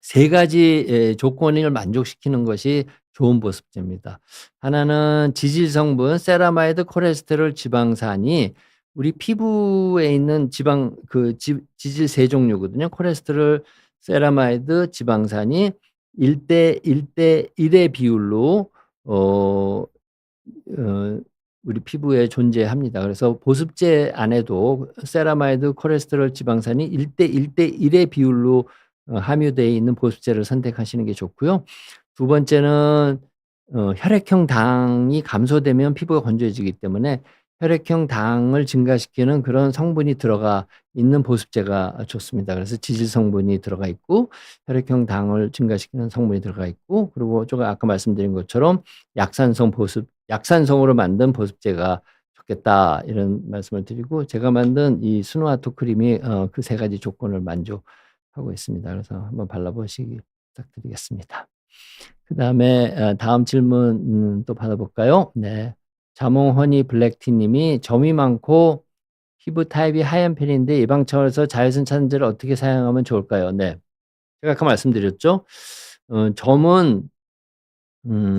A: 3 가지 조건을 만족시키는 것이 좋은 보습제입니다. 하나는 지질 성분 세라마이드, 콜레스테롤, 지방산이 우리 피부에 있는 지방 그 지질 세 종류거든요. 콜레스테롤, 세라마이드, 지방산이 1:1:1의 비율로 어 우리 피부에 존재합니다. 그래서 보습제 안에도 세라마이드, 콜레스테롤, 지방산이 1:1:1의 비율로 함유되어 있는 보습제를 선택하시는 게 좋고요. 두 번째는 혈액형 당이 감소되면 피부가 건조해지기 때문에 혈액형 당을 증가시키는 그런 성분이 들어가 있는 보습제가 좋습니다. 그래서 지질 성분이 들어가 있고 혈액형 당을 증가시키는 성분이 들어가 있고, 그리고 제가 아까 말씀드린 것처럼 약산성으로 만든 보습제가 좋겠다, 이런 말씀을 드리고, 제가 만든 이 스누아토 크림이 그 세 가지 조건을 만족하고 있습니다. 그래서 한번 발라보시기 부탁드리겠습니다. 그다음에 다음 질문 또 받아볼까요? 네. 자몽 허니 블랙티 님이 점이 많고 피부 타입이 하얀 편인데 예방 차원에서 자외선 차단제를 어떻게 사용하면 좋을까요? 네. 제가 아까 말씀드렸죠. 점은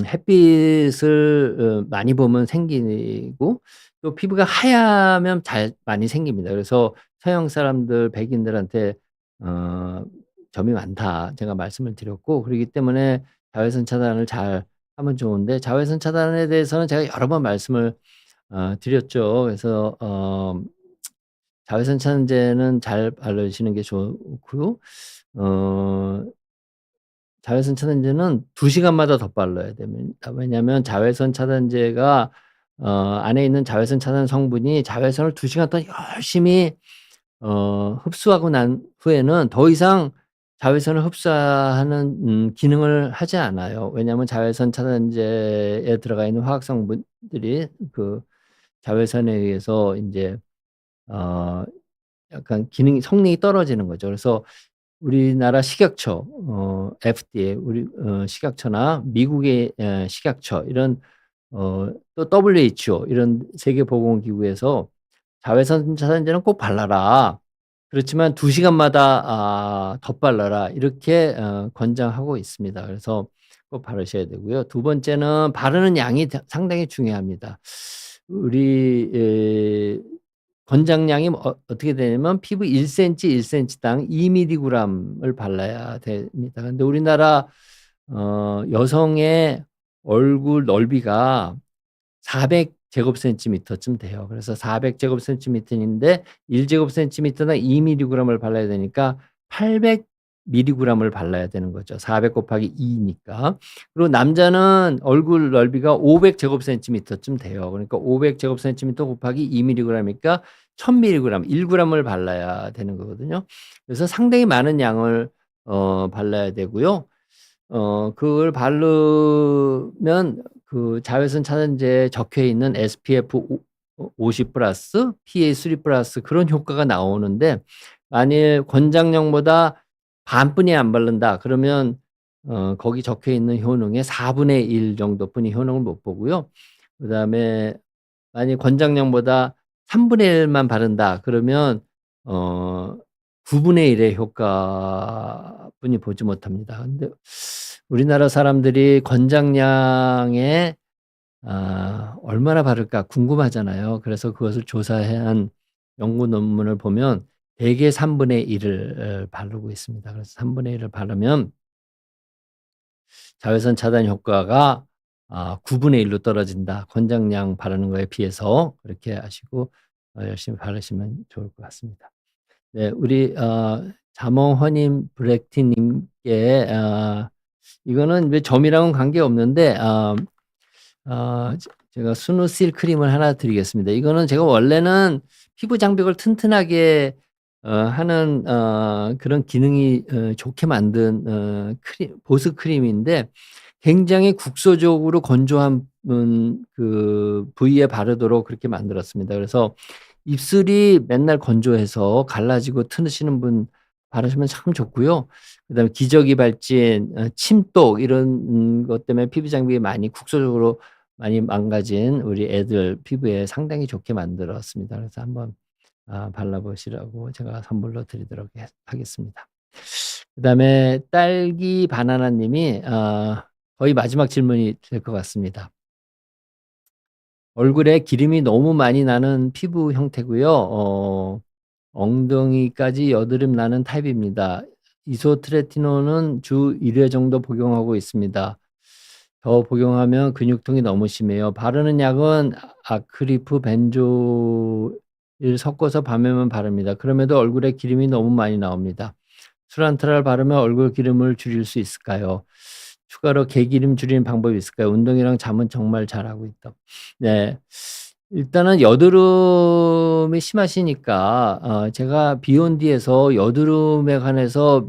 A: 햇빛을 많이 보면 생기고, 또 피부가 하얗면 많이 생깁니다. 그래서 서양 사람들, 백인들한테 어 점이 많다, 제가 말씀을 드렸고, 그러기 때문에 자외선 차단을 잘 하면 좋은데, 자외선 차단에 대해서는 제가 여러 번 말씀을 드렸죠. 그래서 자외선 차단제는 잘 바르시는 게 좋고요. 어 자외선 차단제는 2시간마다 더 발라야 됩니다. 왜냐하면 자외선 차단제가 안에 있는 자외선 차단 성분이 자외선을 2시간 동안 열심히 흡수하고 난 후에는 더 이상 자외선을 흡수하는 기능을 하지 않아요. 왜냐하면 자외선 차단제에 들어가 있는 화학 성분들이 그 자외선에 의해서 인제 어 약간 성능이 떨어지는 거죠. 그래서 우리나라 식약처, FDA, 우리 식약처나 미국의 식약처, 이런 또 WHO, 이런 세계보건기구에서 "자외선 차단제는 꼭 발라라. 그렇지만 2시간마다 덧발라라." 이렇게 권장하고 있습니다. 그래서 꼭 바르셔야 되고요. 두 번째는 바르는 양이 상당히 중요합니다. 우리 권장량이 어떻게 되냐면 피부 1cm, 1cm당 2mg을 발라야 됩니다. 근데 우리나라 여성의 얼굴 넓이가 400 제곱센티미터쯤 돼요. 그래서 400 제곱센티미터인데 1 제곱센티미터당 2mg을 발라야 되니까 800 mg을 발라야 되는 거죠. 400 곱하기 2 니까. 그리고 남자는 얼굴 넓이가 500 제곱센티미터쯤 돼요. 그러니까 500 제곱센티미터 곱하기 2mg이니까 1000mg, 1g을 발라야 되는 거거든요. 그래서 상당히 많은 양을 발라야 되고요. 그걸 바르면 그 자외선 차단제에 적혀 있는 SPF 50 플러스, PA3 플러스 그런 효과가 나오는데, 만일 권장량보다 반뿐이 안 바른다 그러면 거기 적혀 있는 효능의 4분의 1 정도뿐이 효능을 못 보고요. 그다음에 만일 권장량보다 3분의 1만 바른다 그러면 9분의 1의 효과뿐이 보지 못합니다. 근데 우리나라 사람들이 권장량에 얼마나 바를까 궁금하잖아요. 그래서 그것을 조사한 연구 논문을 보면 대개 3분의 1을 바르고 있습니다. 그래서 3분의 1을 바르면 자외선 차단 효과가 9분의 1로 떨어진다. 권장량 바르는 거에 비해서. 그렇게 아시고 열심히 바르시면 좋을 것 같습니다. 네, 우리 자몽 허니 블랙티 님께 이거는 왜 점이랑은 관계없는데 제가 스누실 크림을 하나 드리겠습니다. 이거는 제가 원래는 피부 장벽을 튼튼하게 하는 그런 기능이 좋게 만든 보습 크림인데, 굉장히 국소적으로 건조한 그 부위에 바르도록 그렇게 만들었습니다. 그래서 입술이 맨날 건조해서 갈라지고 트시는 분 바르시면 참 좋고요. 그다음에 기저귀 발진, 침독, 이런 것 때문에 피부 장벽이 많이 국소적으로 많이 망가진 우리 애들 피부에 상당히 좋게 만들었습니다. 그래서 한번 발라보시라고 제가 선물로 드리도록 하겠습니다. 그다음에 딸기 바나나 님이 거의 마지막 질문이 될 것 같습니다. 얼굴에 기름이 너무 많이 나는 피부 형태고요. 엉덩이까지 여드름 나는 타입입니다. 이소트레티논은 주 1회 정도 복용하고 있습니다. 더 복용하면 근육통이 너무 심해요. 바르는 약은 아크리프 벤조일 섞어서 밤에만 바릅니다. 그럼에도 얼굴에 기름이 너무 많이 나옵니다. 수란트라를 바르면 얼굴 기름을 줄일 수 있을까요? 추가로 개기름 줄이는 방법이 있을까요? 운동이랑 잠은 정말 잘하고 있다. 네. 일단은 여드름이 심하시니까 제가 비욘디에서 여드름에 관해서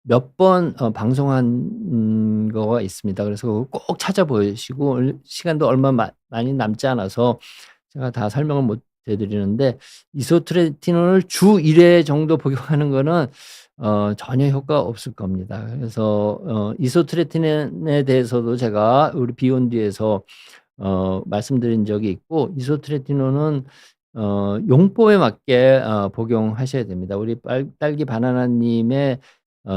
A: 몇 번 방송한 거가 있습니다. 그래서 그거 꼭 찾아보시고 시간도 얼마 많이 남지 않아서 제가 다 설명을 못 해 드리는데, 이소트레티논을 주 1 회 정도 복용하는 거는 전혀 효과가 없을 겁니다. 그래서 이소트레티논에 대해서도 제가 우리 비욘디에서 말씀드린 적이 있고, 이소트레티논은 용법에 맞게 복용하셔야 됩니다. 우리 딸기 바나나 님의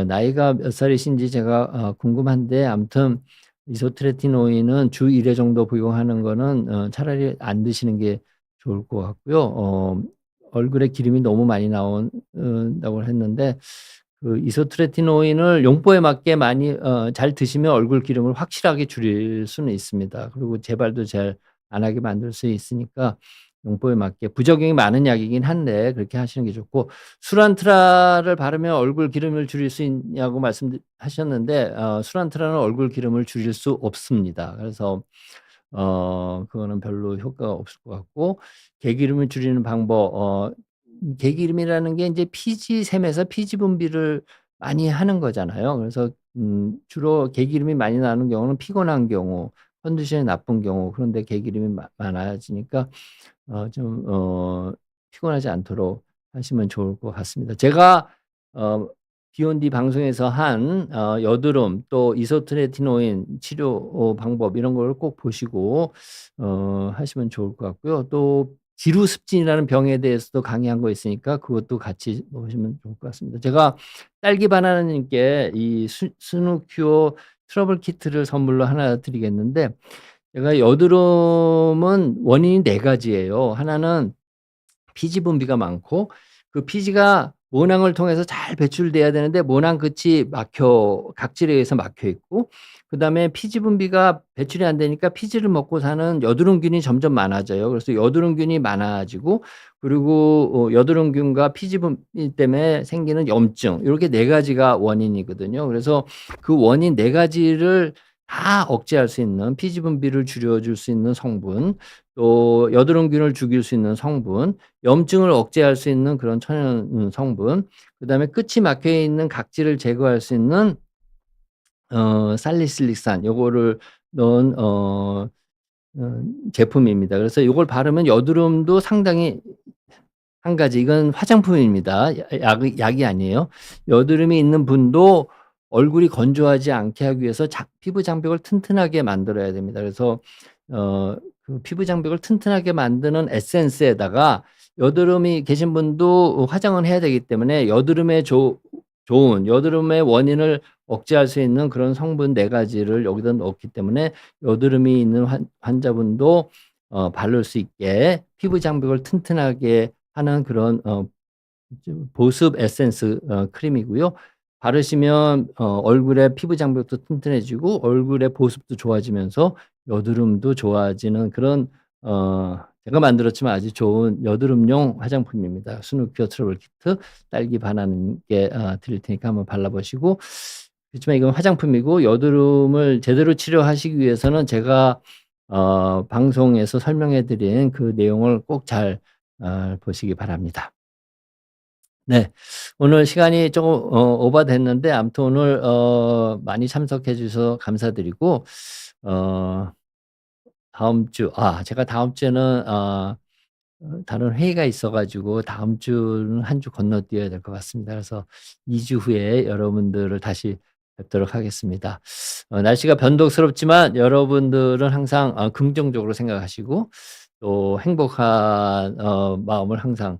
A: 나이가 몇 살이신지 제가 궁금한데, 아무튼 이소트레티노인은 주 1회 정도 복용하는 거는 차라리 안 드시는 게 좋을 것 같고요. 얼굴에 기름이 너무 많이 나온다고 했는데, 그 이소트레티노인을 용법에 맞게 많이 잘 드시면 얼굴 기름을 확실하게 줄일 수는 있습니다. 그리고 재발도 잘 안 하게 만들 수 있으니까 용법에 맞게, 부작용이 많은 약이긴 한데 그렇게 하시는 게 좋고, 수란트라를 바르면 얼굴 기름을 줄일 수 있냐고 말씀하셨는데, 수란트라는 얼굴 기름을 줄일 수 없습니다. 그래서 그거는 별로 효과가 없을 것 같고, 개기름을 줄이는 방법, 개기름이라는 게 인제 피지샘에서 피지 분비를 많이 하는 거잖아요. 그래서 주로 개기름이 많이 나는 경우는 피곤한 경우, 컨디션이 나쁜 경우, 그런데 개기름이 많아지니까 좀 피곤하지 않도록 하시면 좋을 것 같습니다. 제가 비욘디 방송에서 한 여드름, 또 이소트레티노인 치료 방법, 이런 걸 꼭 보시고 하시면 좋을 것 같고요. 또 지루습진이라는 병에 대해서도 강의한 거 있으니까 그것도 같이 보시면 좋을 것 같습니다. 제가 딸기 바나나 님께 이 스누큐어 트러블 키트를 선물로 하나 드리겠는데, 제가 여드름은 원인이 4 가지예요. 하나는 피지 분비가 많고, 그 피지가 모낭을 통해서 잘 배출돼야 되는데 모낭 끝이 각질에 의해서 막혀 있고, 그다음에 피지 분비가 배출이 안 되니까 피지를 먹고 사는 여드름균이 점점 많아져요. 그래서 여드름균이 많아지고, 그리고 여드름균과 피지 분비 때문에 생기는 염증, 요렇게 4 가지가 원인이거든요. 그래서 그 원인 4 가지를 다 억제할 수 있는, 피지 분비를 줄여줄 수 있는 성분, 또 여드름균을 죽일 수 있는 성분, 염증을 억제할 수 있는 그런 천연 성분, 그다음에 끝이 막혀 있는 각질을 제거할 수 있는 살리실릭산, 요거를 넣은 제품입니다. 그래서 요걸 바르면 여드름도 상당히, 한 가지, 이건 화장품입니다. 약이 아니에요. 여드름이 있는 분도 얼굴이 건조하지 않게 하기 위해서 피부 장벽을 튼튼하게 만들어야 됩니다. 그래서 그 피부 장벽을 튼튼하게 만드는 에센스에다가, 여드름이 계신 분도 화장을 해야 되기 때문에 여드름에 좋은, 여드름의 원인을 억제할 수 있는 그런 성분 4 가지를 여기다 넣었기 때문에 여드름이 있는 환자분도 바를 수 있게 피부 장벽을 튼튼하게 하는 그런 보습 에센스 크림이고요. 바르시면 얼굴의 피부 장벽도 튼튼해지고 얼굴의 보습도 좋아지면서 여드름도 좋아지는 그런 제가 만들었지만 아주 좋은 여드름용 화장품입니다. 스누큐어 트러블 키트 딸기 바나나님께 드릴 테니까 한번 발라보시고, 그렇지만 이건 화장품이고, 여드름을 제대로 치료하시기 위해서는 제가 방송에서 설명해 드린 그 내용을 꼭 잘 보시기 바랍니다. 네. 오늘 시간이 조금 오버됐는데, 아무튼 오늘 많이 참석해 주셔서 감사드리고, 제가 다음 주에는 다른 회의가 있어 가지고 다음 주는 한 주 건너뛰어야 될 것 같습니다. 그래서 2 주 후에 여러분들을 다시 뵙도록 하겠습니다. 날씨가 변동스럽지만 여러분들은 항상 긍정적으로 생각하시고, 또 행복한 마음을 항상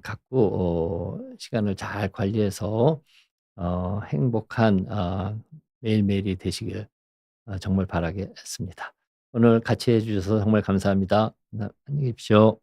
A: 갖고 시간을 잘 관리해서 행복한 매일매일이 되시길 정말 바라겠습니다. 오늘 같이 해 주셔서 정말 감사합니다. 안녕히 계십시오.